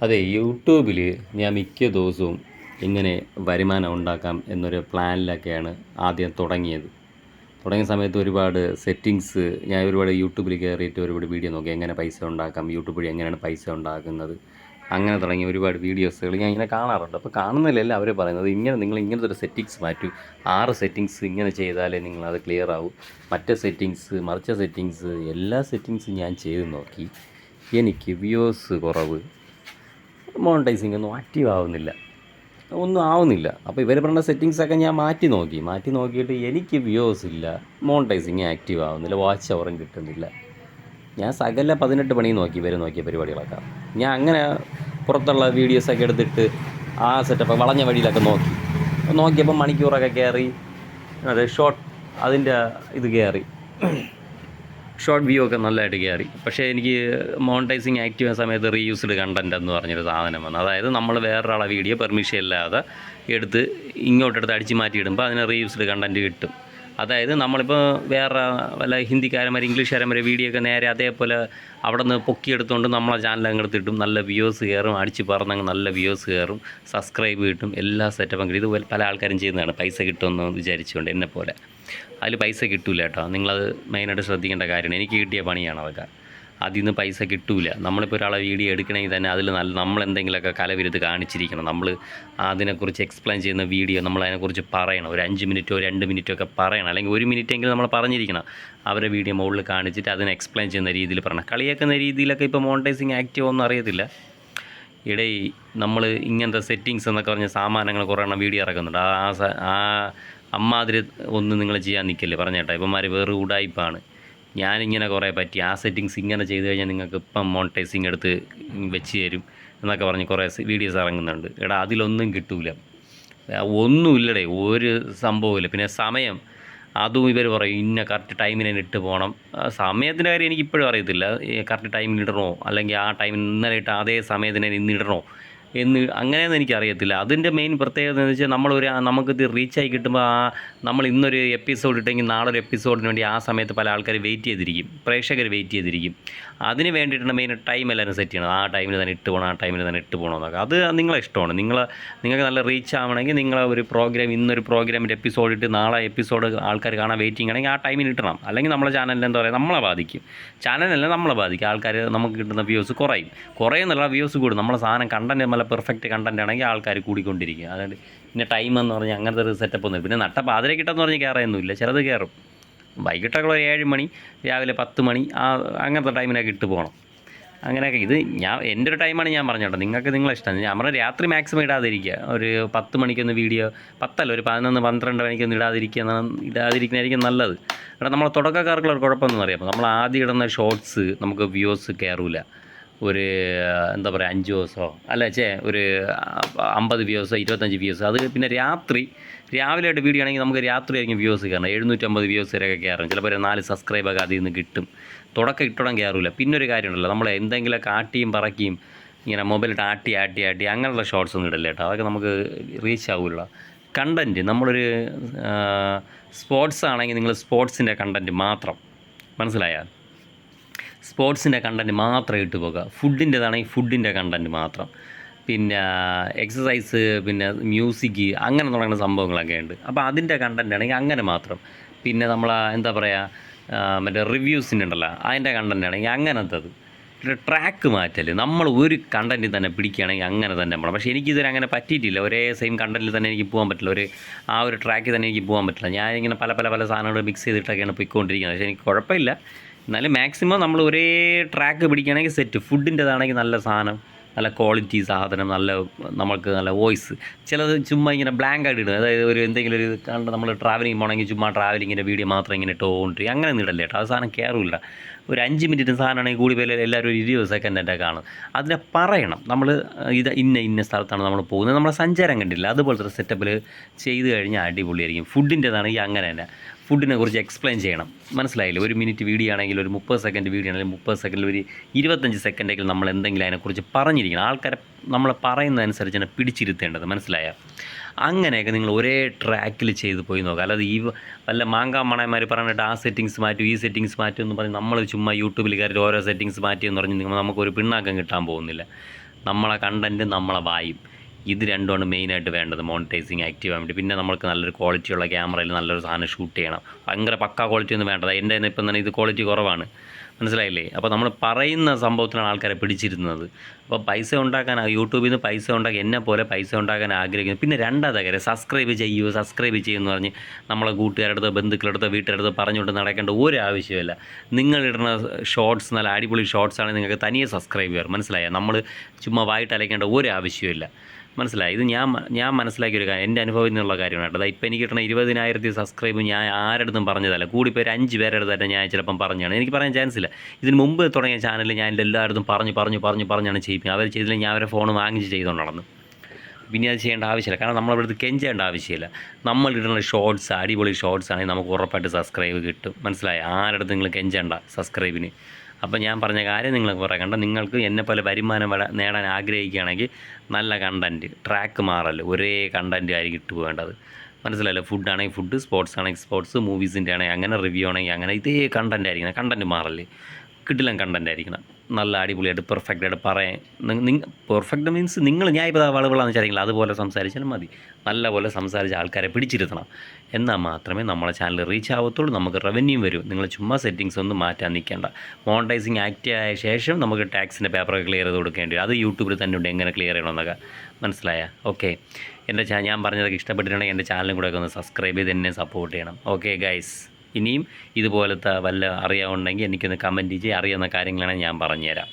അതെ, യൂട്യൂബിൽ ഞാൻ മിക്ക ദിവസവും എങ്ങനെ വരുമാനം ഉണ്ടാക്കാം എന്നൊരു പ്ലാനിലൊക്കെയാണ് ആദ്യം തുടങ്ങിയത്. തുടങ്ങിയ സമയത്ത് ഒരുപാട് സെറ്റിങ്സ് ഞാൻ ഒരുപാട് യൂട്യൂബിൽ കയറിയിട്ട് ഒരുപാട് വീഡിയോ നോക്കി എങ്ങനെ പൈസ ഉണ്ടാക്കാം, യൂട്യൂബ് വഴി എങ്ങനെയാണ് പൈസ ഉണ്ടാക്കുന്നത്. അങ്ങനെ തുടങ്ങിയ ഒരുപാട് വീഡിയോസുകൾ ഞാൻ ഇങ്ങനെ കാണാറുണ്ട്. അപ്പോൾ കാണുന്നതിലല്ല അവർ പറയുന്നത് ഇങ്ങനെ നിങ്ങൾ ഇങ്ങനത്തെ ഒരു സെറ്റിങ്സ് മാറ്റൂ, 6 സെറ്റിങ്സ് ഇങ്ങനെ ചെയ്താലേ നിങ്ങളത് ക്ലിയർ ആവും, മറ്റേ സെറ്റിങ്സ് മറിച്ച സെറ്റിങ്സ് എല്ലാ സെറ്റിങ്സും ഞാൻ ചെയ്ത് നോക്കി. എനിക്ക് വ്യൂവേഴ്സ് കുറവ്, മോണിറ്റൈസിങ് ഒന്നും ആക്റ്റീവ് ആവുന്നില്ല, ഒന്നും ആവുന്നില്ല. അപ്പോൾ ഇവർ പറഞ്ഞ സെറ്റിങ്സൊക്കെ ഞാൻ മാറ്റി നോക്കിയിട്ട് എനിക്ക് വ്യൂവേഴ്സ് ഇല്ല, മോണിറ്റൈസിങ് ആക്റ്റീവ് ആവുന്നില്ല, വാച്ച് അവറും കിട്ടുന്നില്ല. ഞാൻ സകല 18 പണി നോക്കി, ഇവർ നോക്കിയ പരിപാടികളൊക്കെ. ഞാൻ അങ്ങനെ പുറത്തുള്ള വീഡിയോസൊക്കെ എടുത്തിട്ട് ആ സെറ്റപ്പ് വളഞ്ഞ വഴിയിലൊക്കെ നോക്കിയപ്പോൾ മണിക്കൂറൊക്കെ കയറി, അതെ ഷോർട്ട് അതിൻ്റെ ഇത് കയറി, ഷോർട്ട് വ്യൂ ഒക്കെ നല്ലതായിട്ട് കയറി. പക്ഷേ എനിക്ക് മോണിറ്റൈസിങ് ആക്റ്റീവ് ആയ സമയത്ത് റീയൂസ്ഡ് കണ്ടൻറ് എന്ന് പറഞ്ഞൊരു സാധനം വന്നു. അതായത് നമ്മൾ വേറൊരാളെ വീഡിയോ പെർമിഷൻ ഇല്ലാതെ എടുത്ത് ഇങ്ങോട്ടെടുത്ത് അടിച്ച് മാറ്റിയിടുമ്പോൾ അതിന് റീയൂസ്ഡ് കണ്ടൻറ് കിട്ടും. അതായത് നമ്മളിപ്പോൾ വേറെ വല്ല ഹിന്ദിക്കാരന്മാർ ഇംഗ്ലീഷുകാരന്മാരെ വീഡിയോ ഒക്കെ നേരെ അതേപോലെ അവിടെ നിന്ന് പൊക്കിയെടുത്തുകൊണ്ട് നമ്മളെ ചാനൽ അങ്ങെടുത്തിട്ടും നല്ല വ്യൂസ് കയറും, അടിച്ച് പറഞ്ഞങ്ങ് നല്ല വ്യൂസ് കയറും, സബ്സ്ക്രൈബ് കിട്ടും, എല്ലാ സെറ്റപ്പും കിട്ടും. ഇതുപോലെ പല ആൾക്കാരും ചെയ്യുന്നതാണ് പൈസ കിട്ടുമെന്ന് വിചാരിച്ചുകൊണ്ട്. എന്നെപ്പോലെ അതിൽ പൈസ കിട്ടില്ല കേട്ടോ, നിങ്ങളത് മെയിനായിട്ട് ശ്രദ്ധിക്കേണ്ട കാര്യമാണ്. എനിക്ക് കിട്ടിയ പണിയാണ് അതൊക്കെ. അതിൽ നിന്ന് പൈസ കിട്ടില്ല. നമ്മളിപ്പോൾ ഒരാളെ വീഡിയോ എടുക്കണമെങ്കിൽ തന്നെ അതിൽ നമ്മളെന്തെങ്കിലുമൊക്കെ കലവിരുത് കാണിച്ചിരിക്കണം. നമ്മൾ അതിനെക്കുറിച്ച് എക്സ്പ്ലെയിൻ ചെയ്യുന്ന വീഡിയോ നമ്മളതിനെക്കുറിച്ച് പറയണം. ഒരു 5 മിനിറ്റോ 2 മിനിറ്റോ ഒക്കെ പറയണം, അല്ലെങ്കിൽ 1 മിനിറ്റെങ്കിലും നമ്മൾ പറഞ്ഞിരിക്കണം. അവരുടെ വീഡിയോ മുകളിൽ കാണിച്ചിട്ട് അതിനെ എക്സ്പ്ലെയിൻ ചെയ്യുന്ന രീതിയിൽ പറയണം. കളിയാക്കുന്ന രീതിയിലൊക്കെ ഇപ്പോൾ മോണിറ്റൈസിങ് ആക്റ്റീവ് ഒന്നും അറിയത്തില്ല. ഇടയിൽ നമ്മൾ ഇങ്ങനത്തെ സെറ്റിങ്സ് എന്നൊക്കെ പറഞ്ഞ സാമാനങ്ങൾ കുറേ എണ്ണം വീഡിയോ ഇറക്കുന്നുണ്ട്. ആ അമ്മാതിരി ഒന്നും നിങ്ങൾ ചെയ്യാൻ നിൽക്കല്ലേ പറഞ്ഞേട്ടാ. ഇപ്പന്മാർ വേറെ ഉടായിപ്പാണ്. ഞാനിങ്ങനെ കുറേ പറ്റി ആ സെറ്റിങ്സ് ഇങ്ങനെ ചെയ്ത് കഴിഞ്ഞാൽ നിങ്ങൾക്ക് ഇപ്പം മോണിറ്റൈസിങ് എടുത്ത് വെച്ച് തരും എന്നൊക്കെ പറഞ്ഞ് കുറേ വീഡിയോസ് ഇറങ്ങുന്നുണ്ട്. എടാ അതിലൊന്നും കിട്ടൂല, ഒന്നുമില്ലടേ, ഒരു സംഭവമില്ല. പിന്നെ സമയം, അതും ഇവർ പറയും ഇന്ന കറക്റ്റ് ടൈമിന് തന്നെ ഇട്ട് പോകണം. സമയത്തിൻ്റെ കാര്യം എനിക്കിപ്പോഴും അറിയത്തില്ല, കറക്റ്റ് ടൈമിന് ഇടണോ അല്ലെങ്കിൽ ആ ടൈമിന് ഇന്നലെ ഇട്ട അതേ സമയത്തിന് ഇന്നിടണോ അങ്ങനെയൊന്നും എനിക്കറിയത്തില്ല. അതിൻ്റെ മെയിൻ പ്രത്യേകത എന്ന് വെച്ചാൽ നമുക്കിത് റീച്ചായി കിട്ടുമ്പോൾ നമ്മൾ ഇന്നൊരു എപ്പിസോഡ് ഇട്ടെങ്കിൽ നാളെ ഒരു എപ്പിസോഡിന് വേണ്ടി ആ സമയത്ത് പല ആൾക്കാർ വെയിറ്റ് ചെയ്തിരിക്കും, പ്രേക്ഷകർ വെയിറ്റ് ചെയ്തിരിക്കും. അതിന് വേണ്ടിയിട്ടാണ് മെയിൻ ടൈം എല്ലാവരും സെറ്റ് ചെയ്യണം. ആ ടൈമിൽ തന്നെ ഇട്ട് പോകണം, ആ ടൈമിൽ തന്നെ ഇട്ട് പോകണമെന്നൊക്കെ. അത് നിങ്ങളെ ഇഷ്ടമാണ്. നിങ്ങൾക്ക് നല്ല റീച്ച് ആവണമെങ്കിൽ നിങ്ങൾ ഒരു പ്രോഗ്രാം ഇന്നൊരു പ്രോഗ്രാമിൻ്റെ എപ്പിസോഡ് ഇട്ട് നാളെ എപ്പിസോഡ് ആൾക്കാർ കാണാൻ വെയിറ്റിംഗ് ആണെങ്കിൽ ആ ടൈമിന് ഇട്ടണം. അല്ലെങ്കിൽ നമ്മളെ ചാനലിൽ എന്താ പറയുക, നമ്മളെ ബാധിക്കും. ചാനലല്ല നമ്മളെ ബാധിക്കും. ആൾക്കാർ നമുക്ക് കിട്ടുന്ന വ്യൂസ് കുറയുന്നുള്ള വ്യൂസ് കൂടും. നമ്മളെ സാധനം കണ്ടൻറ്റ് നല്ല പെർഫെക്റ്റ് കണ്ടൻറ്റ് ആണെങ്കിൽ ആൾക്കാർ കൂടിക്കൊണ്ടിരിക്കും. അതായത് പിന്നെ ടൈം എന്ന് പറഞ്ഞാൽ അങ്ങനത്തെ ഒരു സെറ്റപ്പ് ഒന്നും. പിന്നെ നട്ട പാതിര കിട്ടുമെന്ന് പറഞ്ഞ് കയറൊന്നുമില്ല, ചിലത് കയറും. വൈകിട്ടൊക്കെ 7 മണി, രാവിലെ 10 മണി അങ്ങനത്തെ ടൈമിനൊക്കെ ഇട്ട് പോകണം. അങ്ങനെയൊക്കെ ഇത് എൻ്റെ ഒരു ടൈമാണ് ഞാൻ പറഞ്ഞോട്ടെ. നിങ്ങൾക്ക് നിങ്ങളെ ഇഷ്ടമാണ്. ഞാൻ പറഞ്ഞാൽ രാത്രി മാക്സിമം ഇടാതിരിക്കുക. ഒരു 10 മണിക്കൊന്ന് വീഡിയോ, 10 ഒരു 11, 12 മണിക്കൊന്നും ഇടാതിരിക്കുന്നതായിരിക്കും നല്ലത്. എടാ നമ്മളെ തുടക്കക്കാർക്കുള്ള കുഴപ്പമൊന്നും അറിയാം. നമ്മൾ ആദ്യം ഇടുന്ന ഷോർട്സ് നമുക്ക് വ്യൂസ് കയറില്ല. ഒരു എന്താ പറയുക 5 ദിവസമോ ഒരു 50 വ്യൂസോ 25 വ്യൂസോ. അത് പിന്നെ രാവിലെ ആയിട്ട് വീഡിയോ ആണെങ്കിൽ നമുക്ക് രാത്രി ആയിരിക്കും വ്യൂസ് കയറണം. 750 വ്യൂസ് വരെയൊക്കെ കയറും. ചിലപ്പോൾ ഒരു 4 സബ്സ്ക്രൈബൊക്കെ അതിൽ നിന്ന് കിട്ടും. തുടക്കം ഇട്ടോടാൻ കയറില്ല. പിന്നെ ഒരു കാര്യമുണ്ടല്ലോ, നമ്മൾ എന്തെങ്കിലുമൊക്കെ ആട്ടിയും പറക്കിയും ഇങ്ങനെ മൊബൈലിട്ട് ആട്ടി അങ്ങനെയുള്ള ഷോർട്സ് ഒന്നും ഇടല്ലേ കേട്ടോ. അതൊക്കെ നമുക്ക് റീച്ച് ആവില്ല. കണ്ടൻറ്റ് നമ്മളൊരു സ്പോർട്സ് ആണെങ്കിൽ നിങ്ങൾ സ്പോർട്സിൻ്റെ കണ്ടൻറ്റ് മാത്രം, മനസ്സിലായാൽ സ്പോർട്സിൻ്റെ കണ്ടൻറ്റ് മാത്രം ഇട്ട് പോകുക. ഫുഡിൻ്റെതാണെങ്കിൽ ഫുഡിൻ്റെ കണ്ടൻറ്റ് മാത്രം. പിന്നെ എക്സസൈസ്, പിന്നെ മ്യൂസിക്, അങ്ങനെ തുടങ്ങുന്ന സംഭവങ്ങളൊക്കെ ഉണ്ട്. അപ്പോൾ അതിൻ്റെ കണ്ടൻറ്റ് ആണെങ്കിൽ അങ്ങനെ മാത്രം. പിന്നെ നമ്മൾ എന്താ പറയുക, മറ്റേ റിവ്യൂസിൻ്റെ ഉണ്ടല്ലോ, അതിൻ്റെ കണ്ടൻറ്റ് ആണെങ്കിൽ അങ്ങനത്തത്. പിന്നെ ട്രാക്ക് മാറ്റൽ, നമ്മൾ ഒരു കണ്ടൻറ്റിൽ തന്നെ പിടിക്കുകയാണെങ്കിൽ അങ്ങനെ തന്നെ പോകണം. പക്ഷേ എനിക്കിതുവരെ അങ്ങനെ പറ്റിയിട്ടില്ല. ഒരേ സെയിം കണ്ടൻറ്റിൽ തന്നെ എനിക്ക് പോകാൻ പറ്റില്ല. ആ ഒരു ട്രാക്കിൽ തന്നെ എനിക്ക് പോകാൻ പറ്റില്ല. ഞാനിങ്ങനെ പല സാധനങ്ങൾ മിക്സ് ചെയ്തിട്ടൊക്കെയാണ് പോയിക്കൊണ്ടിരിക്കുന്നത്. പക്ഷേ എനിക്ക് കുഴപ്പമില്ല. എന്നാലും മാക്സിമം നമ്മൾ ഒരേ ട്രാക്ക് പിടിക്കുകയാണെങ്കിൽ സെറ്റ്. ഫുഡിൻ്റെതാണെങ്കിൽ നല്ല സാധനം, നല്ല ക്വാളിറ്റി സാധനം, നമ്മൾക്ക് നല്ല വോയിസ്. ചിലത് ചുമ്മാ ഇങ്ങനെ ബ്ലാങ്ക് ആയിട്ട് ഇടും. അതായത് ഒരു എന്തെങ്കിലും ഒരു കണ്ട് നമ്മൾ ട്രാവലിംഗ് പോകണമെങ്കിൽ ചുമ്മാ ട്രാവലിങ്ങിൻ്റെ വീഡിയോ മാത്രം ഇങ്ങനെ ഇട്ടുകൊണ്ടിരിക്കും. അങ്ങനെ ഇടല്ലേ കേട്ടോ. അത് സാധനം കയറില്ല. ഒരു 5 മിനിറ്റ് സാധനമാണെങ്കിൽ കൂടി പേര് എല്ലാവരും ഒരു 20 സെക്കൻഡൊക്കെ കാണും. അതിനെ പറയണം. നമ്മൾ ഇത് ഇന്ന സ്ഥലത്താണ് നമ്മൾ പോകുന്നത്, നമ്മളെ സഞ്ചാരം കണ്ടില്ല, അതുപോലത്തെ സെറ്റപ്പിൽ ചെയ്ത് കഴിഞ്ഞാൽ അടിപൊളിയായിരിക്കും. ഫുഡിൻ്റെതാണെങ്കിൽ അങ്ങനെ തന്നെ ഫുഡിനെ കുറിച്ച് എക്സ്പ്ലെയിൻ ചെയ്യണം. മനസ്സിലായില്ലേ? 1 മിനിറ്റ് വീഡിയോ ആണെങ്കിൽ ഒരു 30 സെക്കൻഡ് വീഡിയോ ആണെങ്കിൽ 30 സെക്കൻഡിൽ ഒരു 25 സെക്കൻഡെങ്കിലും നമ്മൾ എന്തെങ്കിലും അതിനെക്കുറിച്ച് പറഞ്ഞിരിക്കണം. ആൾക്കാരെ നമ്മൾ പറയുന്നതനുസരിച്ചാണ് പിടിച്ചിരുത്തേണ്ടത്. മനസ്സിലായ? അങ്ങനെയൊക്കെ നിങ്ങൾ ഒരേ ട്രാക്കിൽ ചെയ്ത് പോയി നോക്കുക. അല്ലാതെ വല്ല മാങ്ങാമണയന്മാർ പറഞ്ഞിട്ട് ആ സെറ്റിങ്സ് മാറ്റും ഈ സെറ്റിങ്സ് മാറ്റും എന്ന് പറഞ്ഞ് നമ്മൾ ചുമ്മാ യൂട്യൂബിൽ കയറി ഓരോ സെറ്റിങ്സ് മാറ്റിയെന്ന് പറഞ്ഞ് നമുക്കൊരു പിണ്ണാക്കം കിട്ടാൻ പോകുന്നില്ല. നമ്മളെ കണ്ടൻറ്റ്, നമ്മളെ വായും. ഇത് രണ്ടുമാണ് മെയിനായിട്ട് വേണ്ടത് മോണിറ്റൈസിങ് ആക്റ്റീവ് ആകാൻ വേണ്ടി. പിന്നെ നമ്മൾക്ക് നല്ലൊരു ക്വാളിറ്റിയുള്ള ക്യാമറയിൽ നല്ലൊരു സാധനം ഷൂട്ട് ചെയ്യണം. ഭയങ്കര പക്കാ ക്വാളിറ്റി ഒന്നും വേണ്ടത്. എൻ്റെ തന്നെ ഇപ്പം തന്നെ ഇത് ക്വാളിറ്റി കുറവാണ്, മനസ്സിലായില്ലേ? അപ്പോൾ നമ്മൾ പറയുന്ന സംഭവത്തിനാണ് ആൾക്കാരെ പിടിച്ചിരുന്നത്. അപ്പോൾ പൈസ ഉണ്ടാക്കാൻ, യൂട്യൂബിൽ നിന്ന് പൈസ ഉണ്ടാക്കി, എന്നെ പോലെ പൈസ ഉണ്ടാക്കാൻ ആഗ്രഹിക്കുന്നു. പിന്നെ രണ്ടാമത്തെ കാര്യം, സബ്സ്ക്രൈബ് ചെയ്യുമെന്ന് പറഞ്ഞ് നമ്മളെ കൂട്ടുകാരടുത്ത്, ബന്ധുക്കളടുത്ത്, വീട്ടുകാരടുത്ത് പറഞ്ഞുകൊണ്ട് നടക്കേണ്ട ഒരു ആവശ്യമില്ല. നിങ്ങളിടുന്ന ഷോർട്സ് നല്ല അടിപൊളി ഷോർട്സ് ആണെങ്കിൽ നിങ്ങൾക്ക് തനിയെ സബ്സ്ക്രൈബ് ചെയ്യാം, മനസ്സിലായോ? നമ്മൾ ചുമ്മാ വായിട്ട് അലയ്ക്കേണ്ട ഒരു ആവശ്യമില്ല, മനസ്സിലായി? ഇത് ഞാൻ മനസ്സിലാക്കിയൊരു കാര്യം, എൻ്റെ അനുഭവത്തിൽ നിന്നുള്ള കാര്യമാണ് കേട്ടോ. ഇപ്പോൾ എനിക്ക് കിട്ടുന്ന 20,000 സബ്സ്ക്രൈബ് ഞാൻ ആരടുത്തും പറഞ്ഞതല്ല. കൂടിപ്പോൾ ഒരു 5 പേരുടെ തന്നെ ഞാൻ ചിലപ്പം പറഞ്ഞാണ്. എനിക്ക് പറയാൻ ചാൻസ് ഇല്ല. ഇതിന് മുമ്പ് തുടങ്ങിയ ചാനലിൽ ഞാൻ എല്ലായിടത്തും പറഞ്ഞാണ് ചെയ്യിപ്പിക്കുക. അവർ ചെയ്തില്ല, ഞാൻ അവരെ ഫോൺ വാങ്ങിച്ച് ചെയ്തുകൊണ്ട് നടന്നു. പിന്നെ അത് ചെയ്യേണ്ട ആവശ്യമില്ല. കാരണം നമ്മളിവിടുത്തെ കെഞ്ചേണ്ട ആവശ്യമില്ല. നമ്മളിടുന്ന ഷോർട്സ് അടിപൊളി ഷോർട്സ് ആണെങ്കിൽ നമുക്ക് ഉറപ്പായിട്ട് സബ്സ്ക്രൈബ് കിട്ടും, മനസ്സിലായി? ആരടുത്ത് നിങ്ങൾ കെഞ്ചേണ്ട സബ്സ്ക്രൈബിന്. അപ്പോൾ ഞാൻ പറഞ്ഞ കാര്യം നിങ്ങൾക്ക് പറയണ്ട. നിങ്ങൾക്ക് എന്നെപ്പോലെ വരുമാനം നേടാൻ ആഗ്രഹിക്കുകയാണെങ്കിൽ നല്ല കണ്ടൻറ്റ്, ട്രാക്ക് മാറൽ, ഒരേ കണ്ടൻറ്റ് ആയിരിക്കും ഇട്ട് പോകേണ്ടത്, മനസ്സിലായല്ലോ? ഫുഡ് ആണെങ്കിൽ ഫുഡ്, സ്പോർട്സ് ആണെങ്കിൽ സ്പോർട്സ്, മൂവീസിൻ്റെ ആണെങ്കിൽ അങ്ങനെ, റിവ്യൂ ആണെങ്കിൽ അങ്ങനെ, ഇതേ കണ്ടൻറ്റ് ആയിരിക്കണം. കണ്ടൻറ്റ് മാറല്ലേ, കിടിലൻ കണ്ടൻറ്റ് ആയിരിക്കണം. നല്ല അടിപൊളിയായിട്ട് പെർഫെക്റ്റായിട്ട് പറയാൻ. പെർഫെക്റ്റ് മീൻസ് ഞാൻ ഇപ്പോൾ വളവുകളാന്ന് വെച്ചാൽ അതുപോലെ സംസാരിച്ചാലും മതി. നല്ലപോലെ സംസാരിച്ച് ആൾക്കാരെ പിടിച്ചിരുത്തണം. എന്നാൽ മാത്രമേ നമ്മളെ ചാനൽ റീച്ച് ആവത്തുള്ളൂ, നമുക്ക് റവന്യൂ വരും. നിങ്ങൾ ചുമ്മാ സെറ്റിങ്സ് ഒന്നും മാറ്റാൻ നിൽക്കേണ്ട. മോണിറ്റൈസിങ് ആക്റ്റീവ് ആയ ശേഷം നമുക്ക് ടാക്സിൻ്റെ പേപ്പറൊക്കെ ക്ലിയർ ചെയ്ത് കൊടുക്കേണ്ടി വരും. അത് യൂട്യൂബിൽ തന്നെ ഉണ്ട്, എങ്ങനെ ക്ലിയർ ചെയ്യണമെന്നൊക്കെ, മനസ്സിലായ? ഓക്കെ, എൻ്റെ ഞാൻ പറഞ്ഞതൊക്കെ ഇഷ്ടപ്പെട്ടിട്ടുണ്ടെങ്കിൽ എൻ്റെ ചാനലും കൂടെ ഒക്കെ ഒന്ന് സബ്സ്ക്രൈബ് ചെയ്ത് എന്നെ സപ്പോർട്ട് ചെയ്യണം. ഓക്കെ ഗൈസ്, ഇനിയും ഇതുപോലത്തെ വല്ല അറിയാവുണ്ടെങ്കിൽ എനിക്കൊന്ന് കമൻറ്റ് ചെയ്യുക. അറിയാവുന്ന കാര്യങ്ങളാണെങ്കിൽ ഞാൻ പറഞ്ഞുതരാം.